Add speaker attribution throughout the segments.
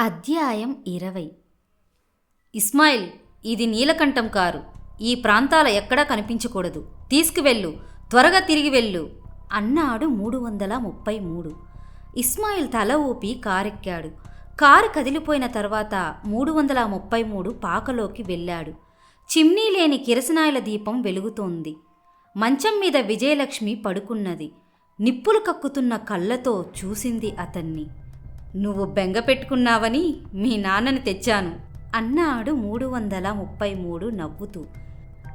Speaker 1: అధ్యాయం 20. ఇస్మాయిల్, ఇది నీలకంఠం కారు. ఈ ప్రాంతాల ఎక్కడా కనిపించకూడదు. తీసుకువెళ్ళు, త్వరగా తిరిగి వెళ్ళు అన్నాడు 333. ఇస్మాయిల్ తల ఊపి కారెక్కాడు. కారు కదిలిపోయిన తర్వాత 333 పాకలోకి వెళ్ళాడు. చిమ్నీ లేని కిరసనాయిల దీపం వెలుగుతోంది. మంచం మీద విజయలక్ష్మి పడుకున్నది. నిప్పులు కక్కుతున్న కళ్ళతో చూసింది అతన్ని. నువ్వు బెంగ పెట్టుకున్నావని మీ నాన్నని తెచ్చాను అన్నాడు 333 నవ్వుతూ.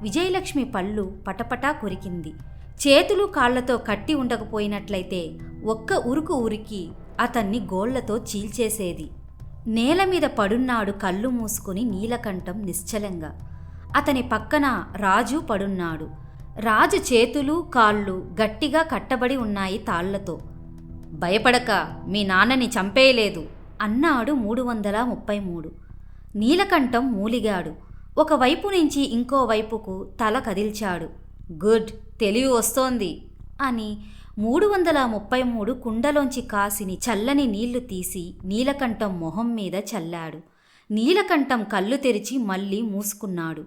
Speaker 1: విజయలక్ష్మి పళ్ళు పటపటా కొరికింది. చేతులు కాళ్లతో కట్టి ఉండకపోయినట్లయితే ఒక్క ఉరుకు ఉరికి అతన్ని గోళ్లతో చీల్చేసేది. నేల మీద పడున్నాడు కళ్ళు మూసుకుని నీలకంఠం నిశ్చలంగా. అతని పక్కన రాజు పడున్నాడు. రాజు చేతులు కాళ్ళు గట్టిగా కట్టబడి ఉన్నాయి తాళ్లతో. భయపడక, మీ నాన్నని చంపేయలేదు అన్నాడు 333. నీలకంఠం మూలిగాడు. ఒకవైపు నుంచి ఇంకో వైపుకు తల కదిల్చాడు. గుడ్, తెలివి వస్తోంది అని 333 కుండలోంచి కాసిని చల్లని నీళ్లు తీసి నీలకంఠం మొహం మీద చల్లాడు. నీలకంఠం కళ్ళు తెరిచి మళ్ళీ మూసుకున్నాడు.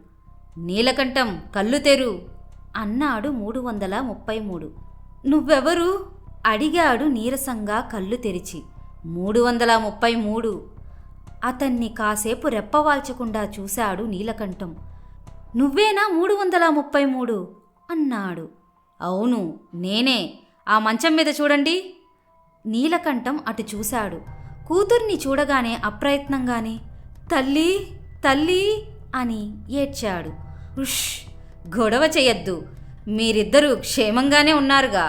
Speaker 1: నీలకంఠం, కళ్ళు తెరు అన్నాడు 333. నువ్వెవరు అడిగాడు నీరసంగా కళ్ళు తెరిచి. 333. అతన్ని కాసేపు రెప్పవాల్చకుండా చూశాడు నీలకంఠం. నువ్వేనా 333 అన్నాడు. అవును, నేనే. ఆ మంచం మీద చూడండి. నీలకంఠం అటు చూశాడు. కూతుర్ని చూడగానే అప్రయత్నంగానే తల్లి తల్లి అని ఏడ్చాడు. ఉష్, గొడవ చెయ్యొద్దు. మీరిద్దరూ క్షేమంగానే ఉన్నారుగా,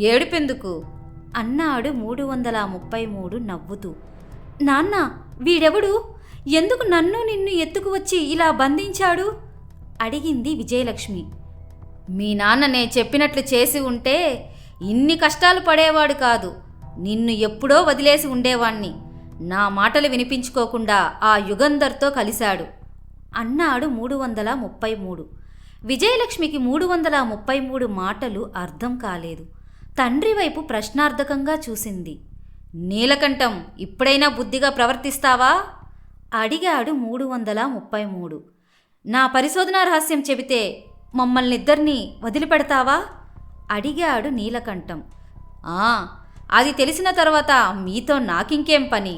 Speaker 1: ఏడుపెందుకు అన్నాడు 333 నవ్వుతూ. నాన్న, వీడెవడు? ఎందుకు నన్ను నిన్ను ఎత్తుకు వచ్చి ఇలా బంధించాడు అడిగింది విజయలక్ష్మి. మీ నాన్ననే చెప్పినట్లు చేసి ఉంటే ఇన్ని కష్టాలు పడేవాడు కాదు. నిన్ను ఎప్పుడో వదిలేసి ఉండేవాణ్ణి. నా మాటలు వినిపించుకోకుండా ఆ యుగంధర్తో కలిశాడు అన్నాడు 333. విజయలక్ష్మికి 333 మాటలు అర్థం కాలేదు. తండ్రి వైపు ప్రశ్నార్థకంగా చూసింది. నీలకంఠం, ఇప్పుడైనా బుద్ధిగా ప్రవర్తిస్తావా అడిగాడు 333. నా పరిశోధనా రహస్యం చెబితే మమ్మల్నిద్దరినీ వదిలిపెడతావా అడిగాడు నీలకంఠం. అది తెలిసిన తర్వాత మీతో నాకింకేం పని?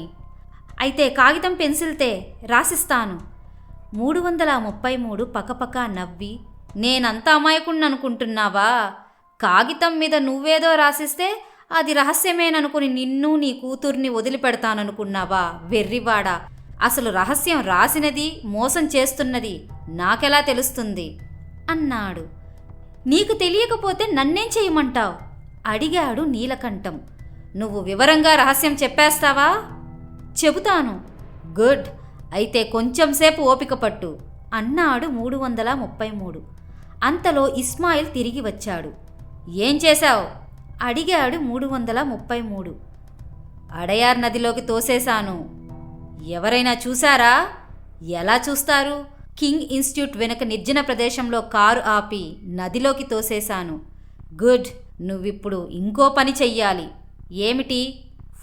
Speaker 1: అయితే కాగితం పెన్సిల్తే రాసిస్తాను. 333 పకపకా నవ్వి, నేనంత అమాయకుణ్ణి అనుకుంటున్నావా? కాగితం మీద నువ్వేదో రాసిస్తే అది రహస్యమేననుకుని నిన్ను నీ కూతుర్ని వదిలిపెడతాననుకున్నావా? వెర్రివాడా! అసలు రహస్యం రాసినది మోసం చేస్తున్నది నాకెలా తెలుస్తుంది అన్నాడు. నీకు తెలియకపోతే నన్నేం చేయమంటావు అడిగాడు నీలకంఠం. నువ్వు వివరంగా రహస్యం చెప్పేస్తావా? చెబుతాను. గుడ్, అయితే కొంచెంసేపు ఓపిక పట్టు అన్నాడు 333. అంతలో ఇస్మాయిల్ తిరిగి వచ్చాడు. ఏం చేశావు అడిగాడు 333. అడయార్ నదిలోకి తోసేశాను. ఎవరైనా చూశారా? ఎలా చూస్తారు? కింగ్ ఇన్స్టిట్యూట్ వెనుక నిర్జన ప్రదేశంలో కారు ఆపి నదిలోకి తోసేశాను. గుడ్, నువ్విప్పుడు ఇంకో పని చెయ్యాలి. ఏమిటి?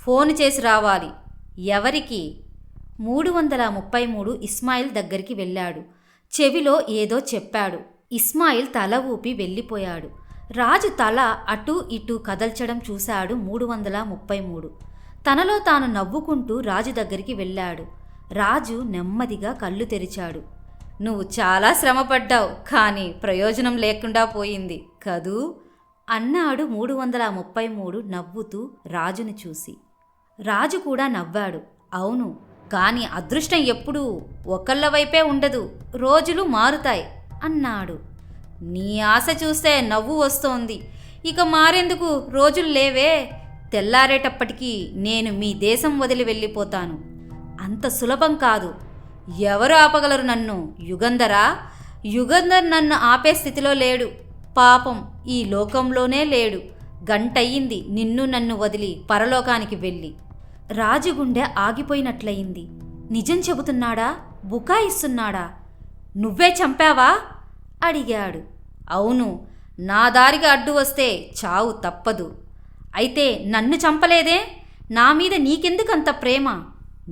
Speaker 1: ఫోన్ చేసి రావాలి. ఎవరికి? 333 ఇస్మాయిల్ దగ్గరికి వెళ్ళాడు. చెవిలో ఏదో చెప్పాడు. ఇస్మాయిల్ తల ఊపి వెళ్ళిపోయాడు. రాజు తల అటూ ఇటూ కదల్చడం చూశాడు 333. తనలో తాను నవ్వుకుంటూ రాజు దగ్గరికి వెళ్ళాడు. రాజు నెమ్మదిగా కళ్ళు తెరిచాడు. నువ్వు చాలా శ్రమపడ్డావు, కానీ ప్రయోజనం లేకుండా పోయింది కదూ అన్నాడు 333 నవ్వుతూ రాజును చూసి. రాజు కూడా నవ్వాడు. అవును, కానీ అదృష్టం ఎప్పుడూ ఒకళ్ళ వైపే ఉండదు, రోజులు మారుతాయి అన్నాడు. నీ ఆశ చూస్తే నవ్వు వస్తోంది. ఇక మారేందుకు రోజులు లేవే. తెల్లారేటప్పటికీ నేను మీ దేశం వదిలి వెళ్ళిపోతాను. అంత సులభం కాదు. ఎవరు ఆపగలరు నన్ను? యుగంధరా? యుగంధర్ నన్ను ఆపే స్థితిలో లేడు. పాపం, ఈ లోకంలోనే లేడు. గంటయ్యింది నిన్ను నన్ను వదిలి పరలోకానికి వెళ్ళి. రాజు గుండె ఆగిపోయినట్లయింది. నిజం చెబుతున్నాడా? బుకాయిస్తున్నాడా? నువ్వే చంపావా అడిగాడు. అవును, నా దారిగా అడ్డు వస్తే చావు తప్పదు. అయితే నన్ను చంపలేదే? నా మీద నీకెందుకంత ప్రేమ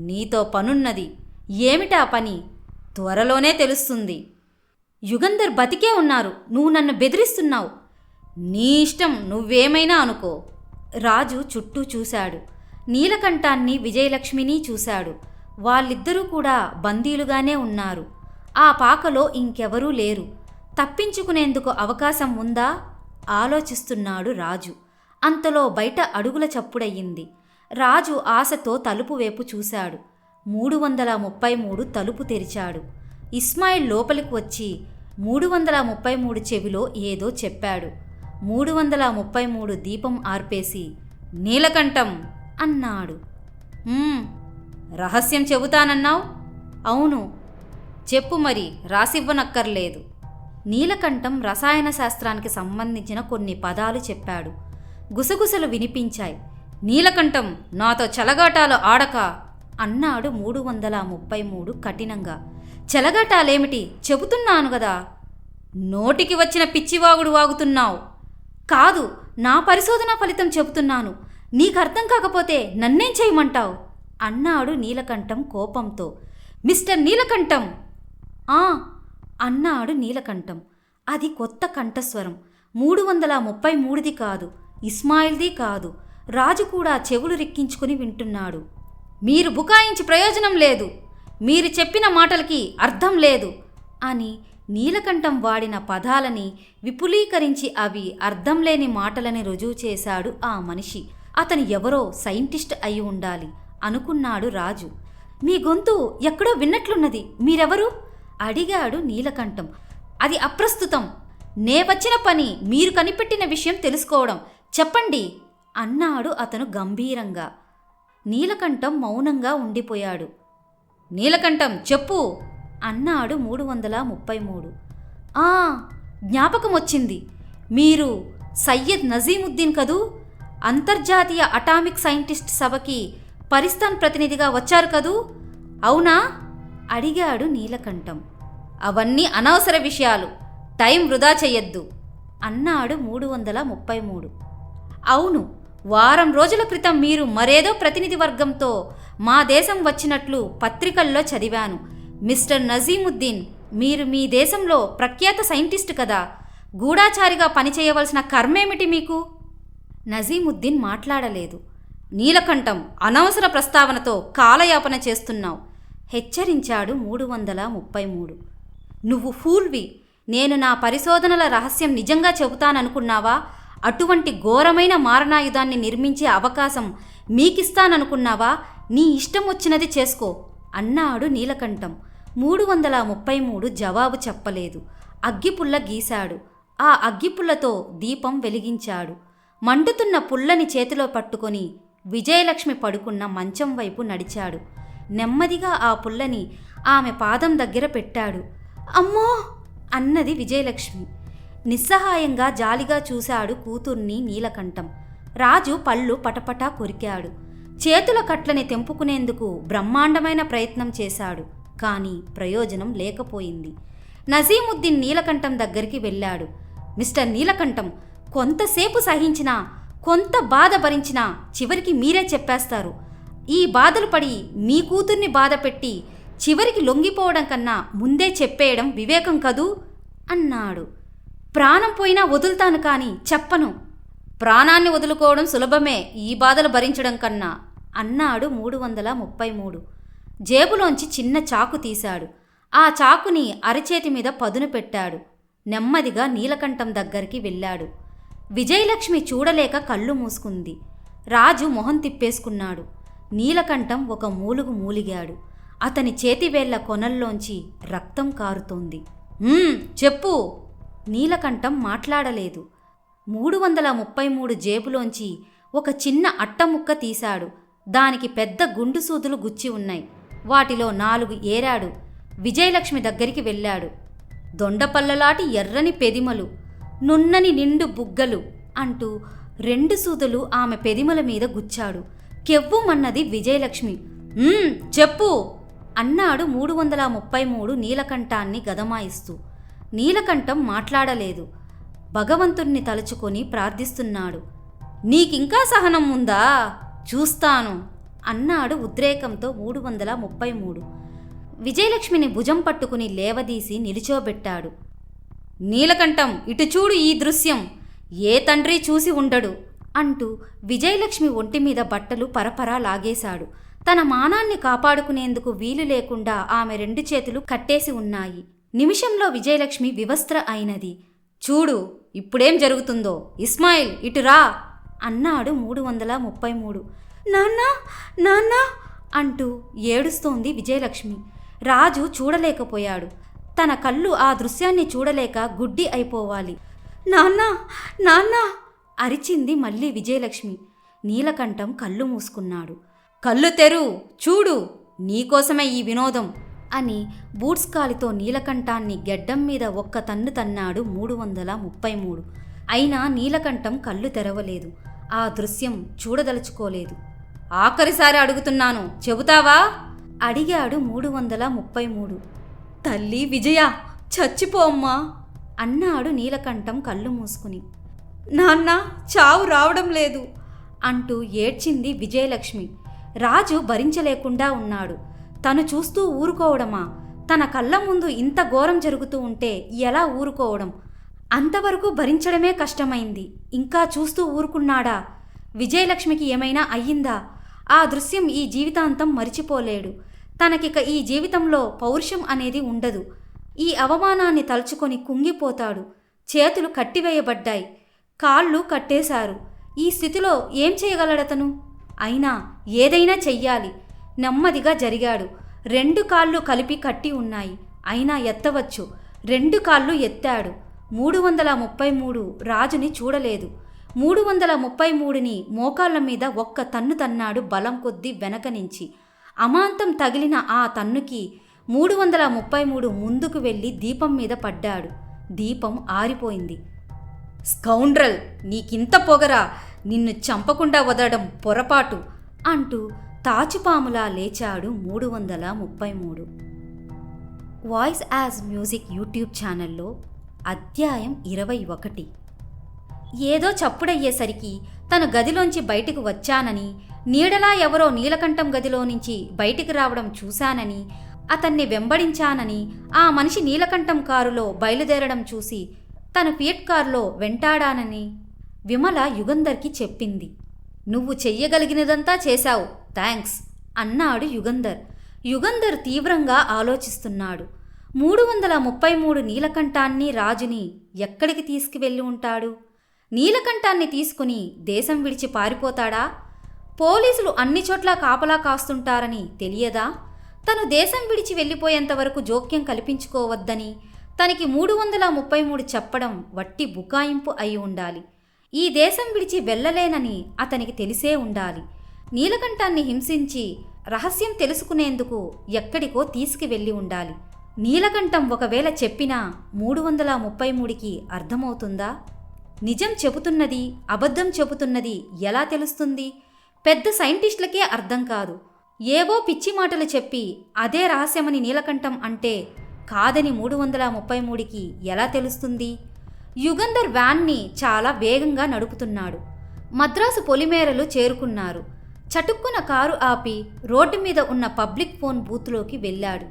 Speaker 1: నీతో పనున్నది. ఏమిటా పని? త్వరలోనే తెలుస్తుంది. యుగంధర్ బతికే ఉన్నారు. నువ్వు నన్ను బెదిరిస్తున్నావు. నీ ఇష్టం, నువ్వేమైనా అనుకో. రాజు చుట్టూ చూశాడు. నీలకంఠాన్ని, విజయలక్ష్మిని చూశాడు. వాళ్ళిద్దరూ కూడా బందీలుగానే ఉన్నారు. ఆ పాకలో ఇంకెవరూ లేరు. తప్పించుకునేందుకు అవకాశం ఉందా? ఆలోచిస్తున్నాడు రాజు. అంతలో బయట అడుగుల చప్పుడయ్యింది. రాజు ఆశతో తలుపు వైపు చూశాడు. 333 తలుపు తెరిచాడు. ఇస్మాయిల్ లోపలికి వచ్చి 333 చెవిలో ఏదో చెప్పాడు. 333 దీపం ఆర్పేసి, నీలకంఠం అన్నాడు. రహస్యం చెబుతానన్నావు? అవును. చెప్పు మరి, రాసివ్వనక్కర్లేదు. నీలకంఠం రసాయన శాస్త్రానికి సంబంధించిన కొన్ని పదాలు చెప్పాడు. గుసగుసలు వినిపించాయి. నీలకంఠం, నాతో చెలగాటాలు ఆడక అన్నాడు 333 కఠినంగా. చెలగాటాలేమిటి? చెబుతున్నాను గదా. నోటికి వచ్చిన పిచ్చివాగుడు వాగుతున్నావు. కాదు, నా పరిశోధన ఫలితం చెబుతున్నాను. నీకర్థం కాకపోతే నన్నేం చేయమంటావు అన్నాడు నీలకంఠం కోపంతో. మిస్టర్ నీలకంఠం! అన్నాడు నీలకంఠం. అది కొత్త కంఠస్వరం. 333ది కాదు, ఇస్మాయిల్ది కాదు. రాజు కూడా చెవులు రిక్కించుకుని వింటున్నాడు. మీరు బుకాయించి ప్రయోజనం లేదు. మీరు చెప్పిన మాటలకి అర్థం లేదు అని నీలకంఠం వాడిన పదాలని విపులీకరించి అవి అర్థం లేని మాటలని రుజువు చేశాడు ఆ మనిషి. అతను ఎవరో సైంటిస్ట్ అయి ఉండాలి అనుకున్నాడు రాజు. మీ గొంతు ఎక్కడో విన్నట్లున్నది. మీరెవరు? అడిగాడు నీలకంఠం. అది అప్రస్తుతం. నే వచ్చిన పని మీరు కనిపెట్టిన విషయం తెలుసుకోవడం. చెప్పండి అన్నాడు అతను గంభీరంగా. నీలకంఠం మౌనంగా ఉండిపోయాడు. నీలకంఠం, చెప్పు అన్నాడు 333. జ్ఞాపకం వచ్చింది. మీరు సయ్యద్ నజీముద్దీన్ కదూ? అంతర్జాతీయ అటామిక్ సైంటిస్ట్ సభకి పరిస్థాన్ ప్రతినిధిగా వచ్చారు కదూ? అవునా అడిగాడు నీలకంఠం. అవన్నీ అనవసర విషయాలు. టైం వృధా చెయ్యొద్దు అన్నాడు 333. అవును, వారం రోజుల క్రితం మీరు మరేదో ప్రతినిధి వర్గంతో మా దేశం వచ్చినట్లు పత్రికల్లో చదివాను. మిస్టర్ నజీముద్దీన్, మీరు మీ దేశంలో ప్రఖ్యాత సైంటిస్ట్ కదా. గూఢాచారిగా పనిచేయవలసిన కర్మేమిటి మీకు? నజీముద్దీన్ మాట్లాడలేదు. నీలకంఠం, అనవసర ప్రస్తావనతో కాలయాపన చేస్తున్నావు హెచ్చరించాడు 333. నువ్వు ఫూల్వి. నేను నా పరిశోధనల రహస్యం నిజంగా చెబుతాననుకున్నావా? అటువంటి ఘోరమైన మారణాయుధాన్ని నిర్మించే అవకాశం మీకిస్తాననుకున్నావా? నీ ఇష్టం వచ్చినది చేసుకో అన్నాడు నీలకంఠం. 333 జవాబు చెప్పలేదు. అగ్గిపుల్ల గీశాడు. ఆ అగ్గిపుల్లతో దీపం వెలిగించాడు. మండుతున్న పుల్లని చేతిలో పట్టుకొని విజయలక్ష్మి పడుకున్న మంచం వైపు నడిచాడు. నెమ్మదిగా ఆ పుల్లని ఆమె పాదం దగ్గర పెట్టాడు. అమ్మో అన్నది విజయలక్ష్మి. నిస్సహాయంగా జాలిగా చూశాడు కూతుర్ని నీలకంఠం. రాజు పళ్ళు పటపటా కొరికాడు. చేతుల కట్లని తెంపుకునేందుకు బ్రహ్మాండమైన ప్రయత్నం చేశాడు. కానీ ప్రయోజనం లేకపోయింది. నజీముద్దీన్ నీలకంఠం దగ్గరికి వెళ్ళాడు. మిస్టర్ నీలకంఠం, కొంతసేపు సహించినా, కొంత బాధ భరించినా చివరికి మీరే చెప్పేస్తారు. ఈ బాధలు పడి మీ కూతుర్ని బాధ పెట్టి చివరికి లొంగిపోవడం కన్నా ముందే చెప్పేయడం వివేకం కదూ అన్నాడు. ప్రాణం పోయినా వదులుతాను కానీ చెప్పను. ప్రాణాన్ని వదులుకోవడం సులభమే ఈ బాధలు భరించడం కన్నా అన్నాడు 333. జేబులోంచి చిన్న చాకు తీశాడు. ఆ చాకుని అరచేతి మీద పదును పెట్టాడు. నెమ్మదిగా నీలకంఠం దగ్గరికి వెళ్ళాడు. విజయలక్ష్మి చూడలేక కళ్ళు మూసుకుంది. రాజు మొహం తిప్పేసుకున్నాడు. నీలకంఠం ఒక మూలుగు మూలిగాడు. అతని చేతివేళ్ల కొనల్లోంచి రక్తం కారుతోంది. చెప్పు. నీలకంఠం మాట్లాడలేదు. 333 జేబులోంచి ఒక చిన్న అట్టముక్క తీశాడు. దానికి పెద్ద గుండు సూదులు గుచ్చి ఉన్నాయి. వాటిలో 4 ఏరాడు. విజయలక్ష్మి దగ్గరికి వెళ్ళాడు. దొండపల్లలాటి ఎర్రని పెదిమలు, నున్నని నిండు బుగ్గలు అంటూ 2 సూదులు ఆమె పెదిమల మీద గుచ్చాడు. కెవ్వుమన్నది విజయలక్ష్మి. చెప్పు అన్నాడు 333 నీలకంఠాన్ని గదమాయిస్తూ. నీలకంఠం మాట్లాడలేదు. భగవంతుణ్ణి తలుచుకొని ప్రార్థిస్తున్నాడు. నీకింకా సహనం ఉందా? చూస్తాను అన్నాడు ఉద్రేకంతో 333. విజయలక్ష్మిని భుజం పట్టుకుని లేవదీసి నిలుచోబెట్టాడు. నీలకంఠం, ఇటు చూడు ఈ దృశ్యం, ఏ తండ్రి చూసి ఉండడు అంటూ విజయలక్ష్మి ఒంటిమీద బట్టలు పరపరా లాగేశాడు. తన మానాన్ని కాపాడుకునేందుకు వీలు లేకుండా ఆమె 2 చేతులు కట్టేసి ఉన్నాయి. నిమిషంలో విజయలక్ష్మి వివస్త్ర అయినది. చూడు ఇప్పుడేం జరుగుతుందో. ఇస్మాయిల్ ఇటురా అన్నాడు 333. నాన్నా నాన్నా అంటూ ఏడుస్తోంది విజయలక్ష్మి. రాజు చూడలేకపోయాడు. తన కళ్ళు ఆ దృశ్యాన్ని చూడలేక గుడ్డి అయిపోవాలి. నాన్నా నాన్నా అరిచింది మళ్ళీ విజయలక్ష్మి. నీలకంఠం కళ్ళు మూసుకున్నాడు. కళ్ళు తెరు, చూడు, నీకోసమే ఈ వినోదం అని బూట్స్ కాలితో నీలకంఠాన్ని గెడ్డం మీద ఒక్క తన్ను తన్నాడు 333. అయినా నీలకంఠం కళ్ళు తెరవలేదు. ఆ దృశ్యం చూడదలుచుకోలేదు. ఆఖరిసారి అడుగుతున్నాను, చెబుతావా అడిగాడు 333. తల్లి విజయ, చచ్చిపోమ్మా అన్నాడు నీలకంఠం కళ్ళు మూసుకుని. నాన్న, చావు రావడం లేదు అంటూ ఏడ్చింది విజయలక్ష్మి. రాజు భరించలేకుండా ఉన్నాడు. తను చూస్తూ ఊరుకోవడమా? తన కళ్ళ ముందు ఇంత ఘోరం జరుగుతూ ఉంటే ఎలా ఊరుకోవడం? అంతవరకు భరించడమే కష్టమైంది. ఇంకా చూస్తూ ఊరుకున్నాడా? విజయలక్ష్మికి ఏమైనా అయ్యిందా? ఆ దృశ్యం ఈ జీవితాంతం మరిచిపోలేడు. తనకిక ఈ జీవితంలో పౌరుషం అనేది ఉండదు. ఈ అవమానాన్ని తలుచుకొని కుంగిపోతాడు. చేతులు కట్టివేయబడ్డాయి, కాళ్ళు కట్టేశారు. ఈ స్థితిలో ఏం చేయగలడతను? అయినా ఏదైనా చెయ్యాలి. నెమ్మదిగా జరిగాడు. 2 కాళ్ళు కలిపి కట్టి ఉన్నాయి. అయినా ఎత్తవచ్చు. 2 కాళ్ళు ఎత్తాడు. 333 రాజుని చూడలేదు. 333ని మోకాళ్ళ మీద ఒక్క తన్ను తన్నాడు బలం కొద్దీ వెనక నుంచి. అమాంతం తగిలిన ఆ తన్నుకి 333 ముందుకు వెళ్ళి దీపం మీద పడ్డాడు. దీపం ఆరిపోయింది. స్కౌండ్రల్, నీకింత పొగరా? నిన్ను చంపకుండా వదలడం పొరపాటు అంటూ తాచుపాములా లేచాడు 333. వాయిస్ యాజ్ మ్యూజిక్ యూట్యూబ్ ఛానల్లో అధ్యాయం 21. ఏదో చప్పుడయ్యేసరికి తను గదిలోంచి బయటకు వచ్చానని, నీడలా ఎవరో నీలకంఠం గదిలో నుంచి బయటికి రావడం చూశానని, అతన్ని వెంబడించానని, ఆ మనిషి నీలకంఠం కారులో బయలుదేరడం చూసి తను ఫియట్ కారులో వెంటాడానని విమల యుగంధర్కి చెప్పింది. నువ్వు చెయ్యగలిగినదంతా చేశావు, థ్యాంక్స్ అన్నాడు యుగంధర్. యుగంధర్ తీవ్రంగా ఆలోచిస్తున్నాడు. 333 నీలకంఠాన్ని, రాజుని ఎక్కడికి తీసుకువెళ్ళి ఉంటాడు? నీలకంఠాన్ని తీసుకుని దేశం విడిచి పారిపోతాడా? పోలీసులు అన్ని చోట్ల కాపలా కాస్తుంటారని తెలియదా? తను దేశం విడిచి వెళ్ళిపోయేంతవరకు జోక్యం కల్పించుకోవద్దని తనకి 333 చెప్పడం వట్టి బుకాయింపు అయి ఉండాలి. ఈ దేశం విడిచి వెళ్ళలేనని అతనికి తెలిసే ఉండాలి. నీలకంఠాన్ని హింసించి రహస్యం తెలుసుకునేందుకు ఎక్కడికో తీసుకువెళ్ళి ఉండాలి. నీలకంఠం ఒకవేళ చెప్పినా 333కి అర్థమవుతుందా? నిజం చెబుతున్నది, అబద్ధం చెబుతున్నది ఎలా తెలుస్తుంది? పెద్ద సైంటిస్టులకే అర్థం కాదు. ఏవో పిచ్చి మాటలు చెప్పి అదే రహస్యమని నీలకంఠం అంటే కాదని 333కి ఎలా తెలుస్తుంది? యుగంధర్ వ్యాన్ని చాలా వేగంగా నడుపుతున్నాడు. మద్రాసు పొలిమేరలు చేరుకున్నారు. చటుక్కున కారు ఆపి రోడ్డు మీద ఉన్న పబ్లిక్ ఫోన్ బూత్లోకి వెళ్ళాడు.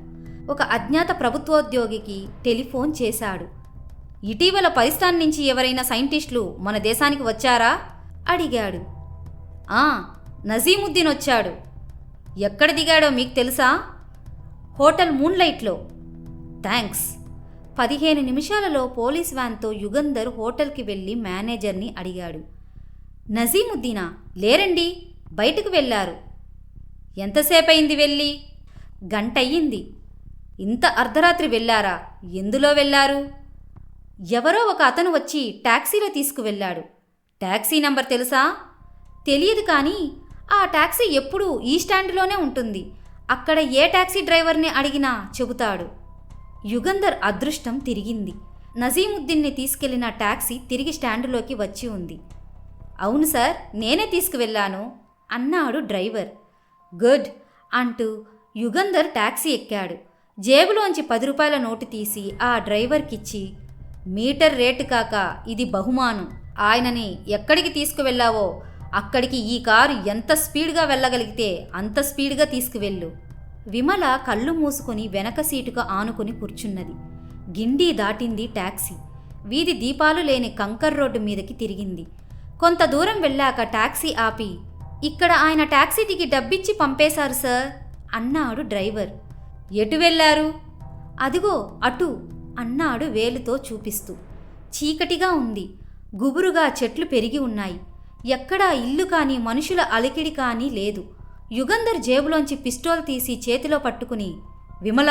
Speaker 1: ఒక అజ్ఞాత ప్రభుత్వోద్యోగికి టెలిఫోన్ చేశాడు. ఇటీవల పాకిస్తాన్ నుంచి ఎవరైనా సైంటిస్టులు మన దేశానికి వచ్చారా అడిగాడు. నజీముద్దీన్ వచ్చాడు. ఎక్కడ దిగాడో మీకు తెలుసా? హోటల్ మూన్లైట్లో. థ్యాంక్స్. 15 నిమిషాలలో పోలీస్ వ్యాన్తో యుగంధర్ హోటల్కి వెళ్ళి మేనేజర్ని అడిగాడు. నజీముద్దీనా? లేరండి, బయటకు వెళ్ళారు. ఎంతసేపయింది వెళ్ళి? గంటయ్యింది. ఇంత అర్ధరాత్రి వెళ్ళారా? ఎందులో వెళ్ళారు? ఎవరో ఒక అతను వచ్చి టాక్సీలో తీసుకువెళ్ళాడు. టాక్సీ నంబర్ తెలుసా? తెలియదు, కానీ ఆ టాక్సీ ఎప్పుడూ ఈ స్టాండ్లోనే ఉంటుంది. అక్కడ ఏ టాక్సీ డ్రైవర్ని అడిగినా చెబుతాడు. యుగంధర్ అదృష్టం తిరిగింది. నజీముద్దీన్ని తీసుకెళ్లిన టాక్సీ తిరిగి స్టాండులోకి వచ్చి ఉంది. అవును సార్, నేనే తీసుకువెళ్ళాను అన్నాడు డ్రైవర్. గుడ్ అంటూ యుగంధర్ టాక్సీ ఎక్కాడు. జేబులోంచి 10 రూపాయల నోటు తీసి ఆ డ్రైవర్కిచ్చి, మీటర్ రేటు కాక ఇది బహుమానం. ఆయనని ఎక్కడికి తీసుకువెళ్ళావో అక్కడికి ఈ కారు ఎంత స్పీడ్గా వెళ్ళగలిగితే అంత స్పీడ్గా తీసుకువెళ్ళు. విమల కళ్ళు మూసుకొని వెనక సీటుకు ఆనుకొని కూర్చున్నది. గిండి దాటింది టాక్సీ. వీధి దీపాలు లేని కంకర్ రోడ్డు మీదకి తిరిగింది. కొంత దూరం వెళ్ళాక టాక్సీ ఆపి, ఇక్కడ ఆయన టాక్సీకి డబ్బిచ్చి పంపేశారు సార్ అన్నాడు డ్రైవర్. ఎటు వెళ్ళారు? అదిగో అటు అన్నాడు వేలుతో చూపిస్తూ. చీకటిగా ఉంది. గుబురుగా చెట్లు పెరిగి ఉన్నాయి. ఎక్కడా ఇల్లు కానీ మనుషుల అలికిడి కానీ లేదు. యుగంధర్ జేబులోంచి పిస్టోల్ తీసి చేతిలో పట్టుకుని, విమల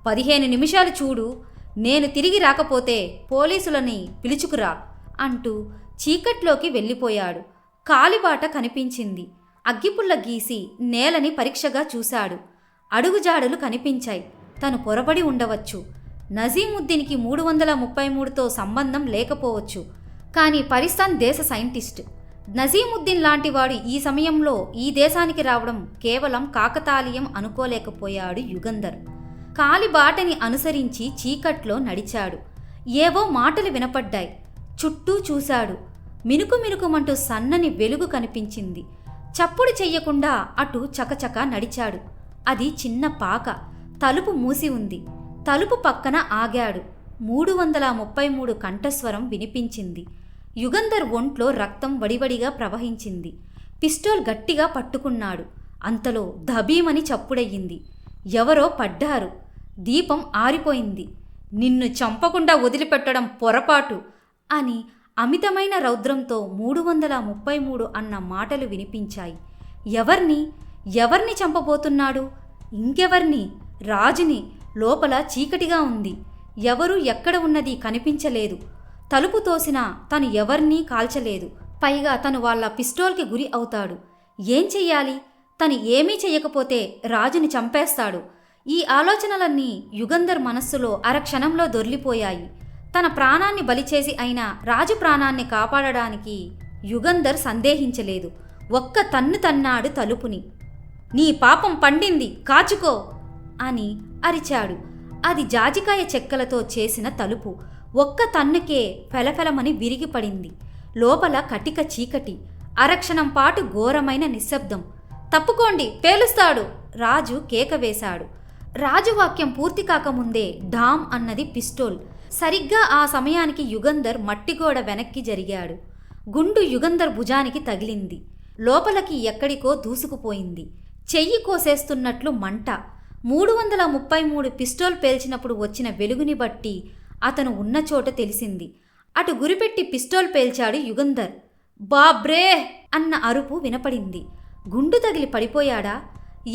Speaker 1: 15 నిమిషాలు చూడు, నేను తిరిగి రాకపోతే పోలీసులని పిలుచుకురా అంటూ చీకట్లోకి వెళ్ళిపోయాడు. కాలిబాట కనిపించింది. అగ్గిపుల్ల గీసి నేలని పరీక్షగా చూశాడు. అడుగుజాడలు కనిపించాయి. తను పొరపడి ఉండవచ్చు. నజీముద్దీన్కి 333తో సంబంధం లేకపోవచ్చు. కానీ పరిస్తాన్ దేశ సైంటిస్ట్ నజీముద్దీన్ లాంటివాడు ఈ సమయంలో ఈ దేశానికి రావడం కేవలం కాకతాళీయం అనుకోలేకపోయాడు యుగంధర్. కాలిబాటని అనుసరించి చీకట్లో నడిచాడు. ఏవో మాటలు వినపడ్డాయి. చుట్టూ చూశాడు. మినుకు మినుకుమంటూ సన్నని వెలుగు కనిపించింది. చప్పుడు చెయ్యకుండా అటు చకచకా నడిచాడు. అది చిన్న పాక. తలుపు మూసి ఉంది. తలుపు పక్కన ఆగాడు. 333 కంఠస్వరం వినిపించింది. యుగంధర్ ఒంట్లో రక్తం వడివడిగా ప్రవహించింది. పిస్టోల్ గట్టిగా పట్టుకున్నాడు. అంతలో దబీమని చప్పుడయ్యింది. ఎవరో పడ్డారు. దీపం ఆరిపోయింది. నిన్ను చంపకుండా వదిలిపెట్టడం పొరపాటు అని అమితమైన రౌద్రంతో 333 అన్న మాటలు వినిపించాయి. ఎవరిని చంపబోతున్నాడు? ఇంకెవర్ని? రాజుని. లోపల చీకటిగా ఉంది. ఎవరు ఎక్కడ ఉన్నది కనిపించలేదు. తలుపు తోసినా తను ఎవర్నీ కాల్చలేదు. పైగా తను వాళ్ళ పిస్టోల్కి గురి అవుతాడు. ఏం చెయ్యాలి? తను ఏమీ చెయ్యకపోతే రాజుని చంపేస్తాడు. ఈ ఆలోచనలన్నీ యుగంధర్ మనస్సులో అరక్షణంలో దొర్లిపోయాయి. తన ప్రాణాన్ని బలిచేసి అయినా రాజు ప్రాణాన్ని కాపాడడానికి యుగంధర్ సందేహించలేదు. ఒక్క తన్ను తన్నాడు తలుపుని. నీ పాపం పండింది, కాచుకో అని అరిచాడు. అది జాజికాయ చెక్కలతో చేసిన తలుపు. ఒక్క తన్నుకే ఫెలఫెలమని విరిగిపడింది. లోపల కటిక చీకటి. అరక్షణం పాటు ఘోరమైన నిశ్శబ్దం. తప్పుకోండి, పేలుస్తాడు రాజు కేక వేశాడు. రాజు వాక్యం పూర్తి కాకముందే ఢామ్ అన్నది పిస్టోల్. సరిగ్గా ఆ సమయానికి యుగంధర్ మట్టిగోడ వెనక్కి జరిగాడు. గుండు యుగంధర్ భుజానికి తగిలింది. లోపలికి ఎక్కడికో దూసుకుపోయింది. చెయ్యి కోసేస్తున్నట్లు మంట. 333 పిస్టోల్ పేల్చినప్పుడు వచ్చిన వెలుగుని బట్టి అతను ఉన్న చోట తెలిసింది. అటు గురిపెట్టి పిస్టోల్ పేల్చాడు యుగంధర్. బాబ్రే అన్న అరుపు వినపడింది. గుండు తగిలి పడిపోయాడా?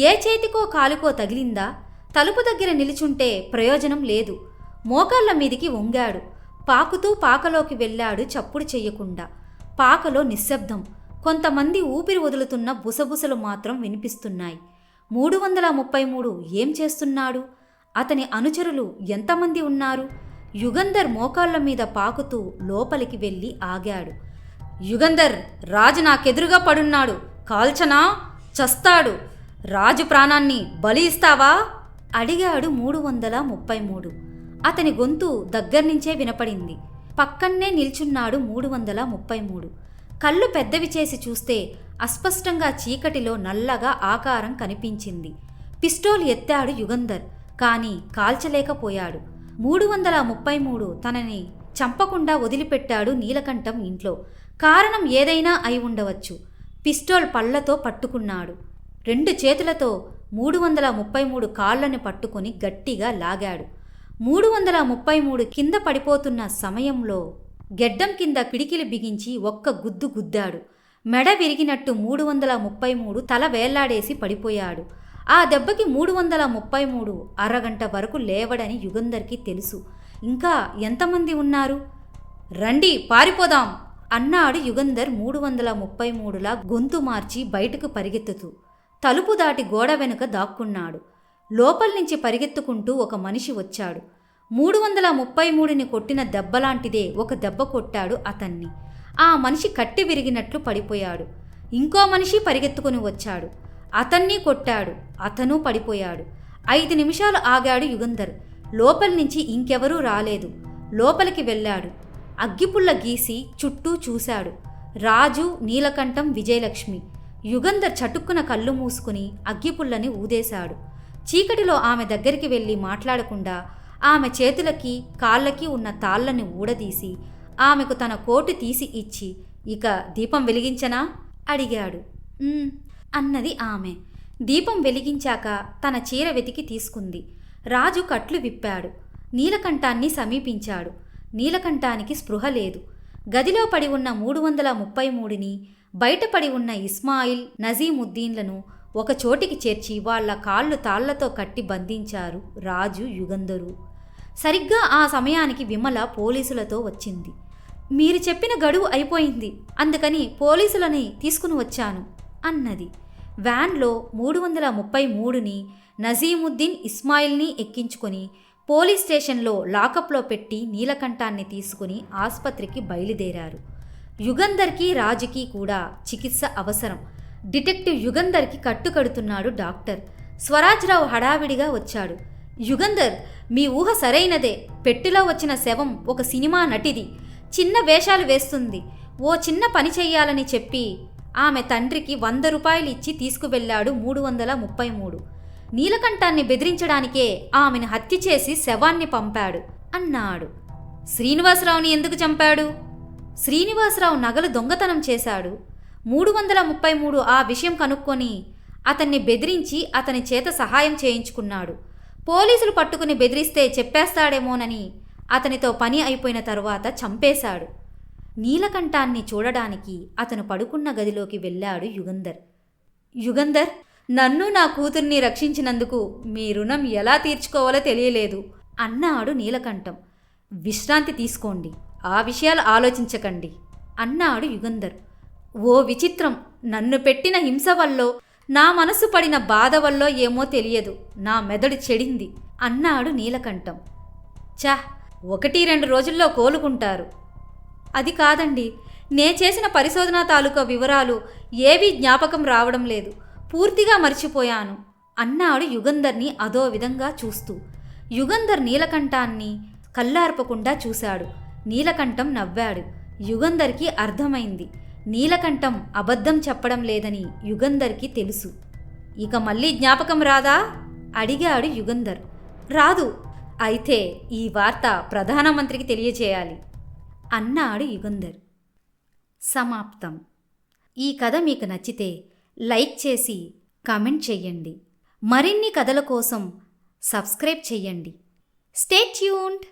Speaker 1: ఏ చేతికో కాలుకో తగిలిందా? తలుపు దగ్గర నిలుచుంటే ప్రయోజనం లేదు. మోకాళ్ల మీదికి వంగాడు. పాకుతూ పాకలోకి వెళ్ళాడు చప్పుడు చెయ్యకుండా. పాకలో నిశ్శబ్దం. కొంతమంది ఊపిరి వదులుతున్న బుసబుసలు మాత్రం వినిపిస్తున్నాయి. 333 ఏం చేస్తున్నాడు? అతని అనుచరులు ఎంతమంది ఉన్నారు? యుగంధర్ మోకాళ్ల మీద పాకుతూ లోపలికి వెళ్ళి ఆగాడు. యుగంధర్, రాజు నాకెదురుగా పడున్నాడు. కాల్చనా? చస్తాడు. రాజు ప్రాణాన్ని బలి ఇస్తావా? అడిగాడు 333. అతని గొంతు దగ్గర్నుంచే వినపడింది. పక్కన్నే నిల్చున్నాడు 333. కళ్ళు పెద్దవి చేసి చూస్తే అస్పష్టంగా చీకటిలో నల్లగా ఆకారం కనిపించింది. పిస్టోల్ ఎత్తాడు యుగంధర్. కానీ కాల్చలేకపోయాడు. 333 తనని చంపకుండా వదిలిపెట్టాడు నీలకంఠం ఇంట్లో. కారణం ఏదైనా అయి ఉండవచ్చు. పిస్టోల్ పళ్లతో పట్టుకున్నాడు. 2 చేతులతో 333 కాళ్లను పట్టుకుని గట్టిగా లాగాడు. 333 కింద పడిపోతున్న సమయంలో గెడ్డం కింద పిడికిలి బిగించి ఒక్క గుద్దు గుద్దాడు. మెడ విరిగినట్టు 333 తల వేళ్లాడేసి పడిపోయాడు. ఆ దెబ్బకి 333 అరగంట వరకు లేవడని యుగంధర్కి తెలుసు. ఇంకా ఎంతమంది ఉన్నారు? రండి, పారిపోదాం అన్నాడు యుగంధర్ 333లా గొంతు మార్చి బయటకు పరిగెత్తుతూ. తలుపు దాటి గోడ వెనుక దాక్కున్నాడు. లోపల్నుంచి పరిగెత్తుకుంటూ ఒక మనిషి వచ్చాడు. 333ని కొట్టిన దెబ్బలాంటిదే ఒక దెబ్బ కొట్టాడు అతన్ని. ఆ మనిషి కట్టి విరిగినట్లు పడిపోయాడు. ఇంకో మనిషి పరిగెత్తుకుని వచ్చాడు. అతన్ని కొట్టాడు. అతను పడిపోయాడు. 5 నిమిషాలు ఆగాడు యుగంధర్. లోపల్నుంచి ఇంకెవరూ రాలేదు. లోపలికి వెళ్ళాడు. అగ్గిపుల్ల గీసి చుట్టూ చూశాడు. రాజు, నీలకంఠం, విజయలక్ష్మి. యుగంధర్ చటుక్కున కళ్ళు మూసుకుని అగ్గిపుల్లని ఊదేశాడు. చీకటిలో ఆమె దగ్గరికి వెళ్ళి మాట్లాడకుండా ఆమె చేతులకి కాళ్ళకి ఉన్న తాళ్ళని ఊడదీసి ఆమెకు తన కోటు తీసి ఇచ్చి, ఇక దీపం వెలిగించనా అడిగాడు. అన్నది ఆమె. దీపం వెలిగించాక తన చీర వెతికి తీసుకుంది. రాజు కట్లు విప్పాడు. నీలకంఠాన్ని సమీపించాడు. నీలకంఠానికి స్పృహ లేదు. గదిలో పడి ఉన్న 333ని, బయటపడి ఉన్న ఇస్మాయిల్, నజీముద్దీన్లను ఒకచోటికి చేర్చి వాళ్ల కాళ్ళు తాళ్లతో కట్టి బంధించారు రాజు, యుగంధరు. సరిగ్గా ఆ సమయానికి విమల పోలీసులతో వచ్చింది. మీరు చెప్పిన గడువు అయిపోయింది, అందుకని పోలీసులని తీసుకుని వచ్చాను అన్నది. వ్యాన్లో 333ని, నజీముద్దీన్, ఇస్మాయిల్ని ఎక్కించుకొని పోలీస్ స్టేషన్లో లాకప్లో పెట్టి నీలకంఠాన్ని తీసుకుని ఆస్పత్రికి బయలుదేరారు. యుగంధర్కి, రాజుకి కూడా చికిత్స అవసరం. Detective యుగంధర్కి కట్టుకడుతున్నాడు doctor. స్వరాజ్రావు హడావిడిగా వచ్చాడు. యుగంధర్, మీ ఊహ సరైనదే. పెట్టెలో వచ్చిన శవం ఒక సినిమా నటిది. చిన్న వేషాలు వేస్తుంది. ఓ చిన్న పని చెయ్యాలని చెప్పి ఆమె తండ్రికి 100 రూపాయలు ఇచ్చి తీసుకువెళ్ళాడు 333. నీలకంఠాన్ని బెదిరించడానికే ఆమెను హత్య చేసి శవాన్ని పంపాడు అన్నాడు. శ్రీనివాసరావుని ఎందుకు చంపాడు? శ్రీనివాసరావు నగలు దొంగతనం చేశాడు. 333 ఆ విషయం కనుక్కొని అతన్ని బెదిరించి అతని చేత సహాయం చేయించుకున్నాడు. పోలీసులు పట్టుకుని బెదిరిస్తే చెప్పేస్తాడేమోనని అతనితో పని అయిపోయిన తరువాత చంపేశాడు. నీలకంఠాన్ని చూడడానికి అతను పడుకున్న గదిలోకి వెళ్ళాడు యుగంధర్. యుగంధర్, నన్ను నా కూతుర్ని రక్షించినందుకు మీ రుణం ఎలా తీర్చుకోవాలో తెలియలేదు అన్నాడు నీలకంఠం. విశ్రాంతి తీసుకోండి, ఆ విషయాలు ఆలోచించకండి అన్నాడు యుగంధర్. ఓ విచిత్రం, నన్ను పెట్టిన హింస వల్లో, నా మనసు పడిన బాధ వల్లో ఏమో తెలియదు, నా మెదడు చెడింది అన్నాడు నీలకంఠం. ఛ, 1-2 రోజుల్లో కోలుకుంటారు. అది కాదండి, నే చేసిన పరిశోధన తాలూకా వివరాలు ఏవీ జ్ఞాపకం రావడం లేదు, పూర్తిగా మర్చిపోయాను అన్నాడు యుగంధర్ని అదో విధంగా చూస్తూ. యుగంధర్ నీలకంఠాన్ని కళ్ళార్పకుండా చూశాడు. నీలకంఠం నవ్వాడు. యుగంధర్కి అర్థమైంది, నీలకంఠం అబద్ధం చెప్పడం లేదని యుగంధర్కి తెలుసు. ఇక మళ్ళీ జ్ఞాపకం రాదా అడిగాడు యుగంధర్. రాదు. అయితే ఈ వార్త ప్రధానమంత్రికి తెలియచేయాలి అన్నాడు యుగంధర్. సమాప్తం. ఈ కథ మీకు నచ్చితే లైక్ చేసి కామెంట్ చెయ్యండి. మరిన్ని కథల కోసం సబ్స్క్రైబ్ చెయ్యండి. Stay tuned.